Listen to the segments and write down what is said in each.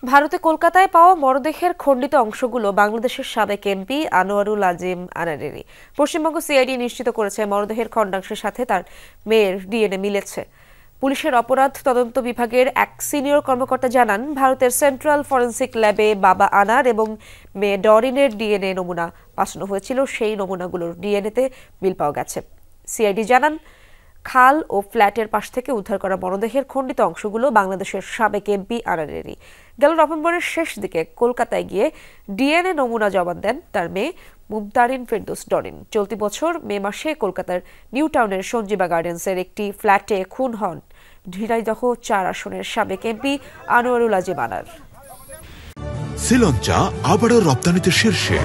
ভারতে কলকাতায় পাওয়া মরদেহের খণ্ডিত অংশগুলো বাংলাদেশের সাবেক এমপি আনোয়ারুল আজিম আনারেরই। পশ্চিমবঙ্গ সিআইডি নিশ্চিত করেছে মরদেহের খণ্ডাংশের সাথে তার মেয়ের ডিএনএ মিলেছে। পুলিশের অপরাধ তদন্ত বিভাগের এক সিনিয়র কর্মকর্তা জানান, ভারতের সেন্ট্রাল ফরেন্সিক ল্যাবে বাবা আনার এবং মেয়ে ডরিনের ডিএনএ নমুনা পাঠানো হয়েছিল। সেই নমুনাগুলোর ডিএনএতে মিল পাওয়া গেছে। সিআইডি জানান, খাল ও ফ্ল্যাটের পাশ থেকে উদ্ধার করা মরদেহের খণ্ডিত অংশগুলো বাংলাদেশের সাবেক এমপি আনারেরই। গেল নভেম্বরের শেষ দিকে কলকাতায় গিয়ে ডিএনএ নমুনা জমা দেন তার মেয়ে মুমতারিন ফেরদৌস ডরিন। চলতি বছর মে মাসে কলকাতার নিউ টাউনের সঞ্জীবা গার্ডেন্সের একটি ফ্ল্যাটে খুন হন ঝিনাইদহ ৪ আসনের সাবেক এমপি আনোয়ারুল আজিম আনার। শ্রীলঙ্কা আবারও রপ্তানিতে শীর্ষে।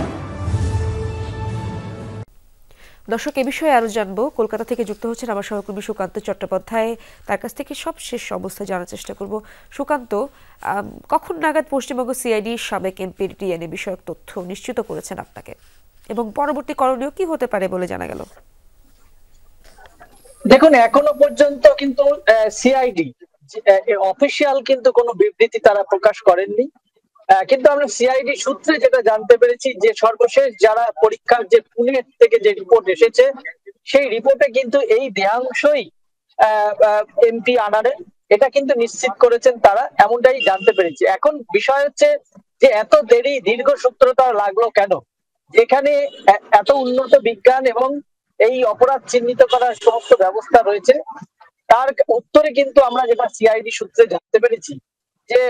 দর্শক, এ বিষয়ে আরো জানবো। কলকাতা থেকে যুক্ত হচ্ছেন আমার সহকর্মী সুকান্ত চট্টোপাধ্যায়। তার কাছ থেকে সব শেষ অবস্থা জানার চেষ্টা করব। সুকান্ত, কখন নাগাদ পশ্চিমবঙ্গ সিআইডি সাবেক এমপির ডিএনএ বিষয়ক তথ্য নিশ্চিত করেছেন আপনাকে, এবং পরবর্তী করণীয় কি হতে পারে বলে জানা গেল? দেখুন, এখনো পর্যন্ত কিন্তু সিআইডি অফিসিয়াল কিন্তু কোনো বিবৃতি তারা প্রকাশ করেননি। কিন্তু আমরা সিআইডি সূত্রে যেটা জানতে পেরেছি যে সর্বশেষ যারা পরীক্ষার যে পুনে থেকে যে রিপোর্ট এসেছে, সেই রিপোর্টে কিন্তু এই দেহাংশই এমপি আনারের, এটা কিন্তু নিশ্চিত করেছেন তারা, এমনটাই জানতে পেরেছি। এখন বিষয় হচ্ছে যে এত দেরি, দীর্ঘ সূত্রতা লাগলো কেন, যেখানে এত উন্নত বিজ্ঞান এবং এই অপরাধ চিহ্নিত করার সমস্ত ব্যবস্থা রয়েছে। তার উত্তরে কিন্তু আমরা যেটা সিআইডি সূত্রে জানতে পেরেছি যে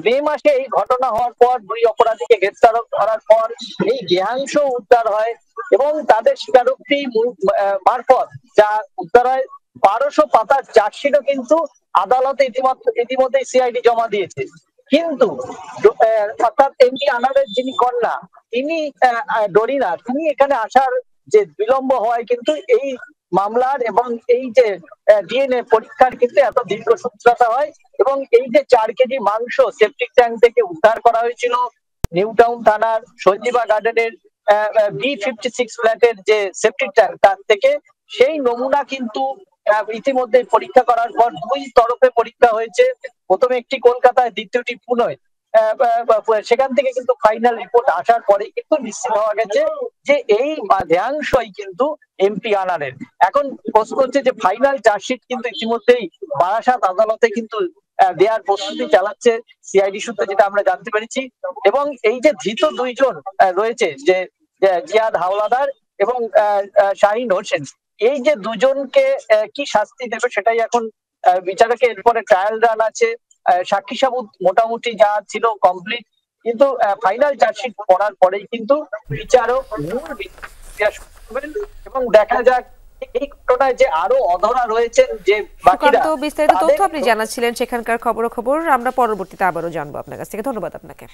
মে মাসে এই ঘটনা হওয়ার পর 2 অপরাধীকে গ্রেফতার করার পর এই দেহাংশ উদ্ধার হয় এবং তাদের স্বীকারোক্তি মারফত যা উদ্ধার হয় 1200 পাতার চার্জশিটও কিন্তু আদালতে ইতিমধ্যে সিআইডি জমা দিয়েছে। কিন্তু অর্থাৎ এমপি আনারের যিনি কন্যা, তিনি ডরিনা, তিনি এখানে আসার যে বিলম্ব হয় কিন্তু এই মামলার এবং এই যে ডিএনএ পরীক্ষার কিন্তু এত দীর্ঘ সূত্রতা হয়। এবং এই যে 4 কেজি মাংস সেপটিক ট্যাঙ্ক থেকে উদ্ধার করা হয়েছিল নিউ টাউন থানার সঞ্জীবা গার্ডেনের B56 ফ্ল্যাটের যে সেপটিক ট্যাঙ্ক, তার থেকে সেই নমুনা কিন্তু ইতিমধ্যে পরীক্ষা করার পর 2 তরফে পরীক্ষা হয়েছে। প্রথমে একটি কলকাতায়, দ্বিতীয়টি পুনে। সেখান থেকে কিন্তু ফাইনাল রিপোর্ট আসার পরে কিন্তু নিশ্চিত হওয়া গেছে যে এই দেহাংশই কিন্তু এমপি আনারের। এখন প্রশ্ন হচ্ছে যে ফাইনাল চার্জশিট কিন্তু ইতিমধ্যেই বারাসাত আদালতে কিন্তু দেওয়ার প্রস্তুতি চালাচ্ছে সিআইডি সূত্রে, যেটা আমরা জানতে পেরেছি। এবং এই যে ধৃত 2 জন রয়েছে, যে জিয়াদ হাওলাদার এবং শাহিন হোসেন, এই যে 2 জনকে কি শাস্তি দেবে সেটাই এখন বিচারকের। এরপরে ট্রায়াল রান আছে, সাক্ষী সাবুত মোটামুটি যা ছিল কমপ্লিট, কিন্তু ফাইনাল চার্জশিট পড়ার পরেই কিন্তু বিচারক এবং দেখা যাক এই ঘটনায় যে আরো অধরা রয়েছেন যে বাকিরা। বিস্তারিত তথ্য আপনি জানাচ্ছিলেন সেখানকার খবর আমরা পরবর্তীতে আবারও জানবো আপনার কাছ থেকে। ধন্যবাদ আপনাকে।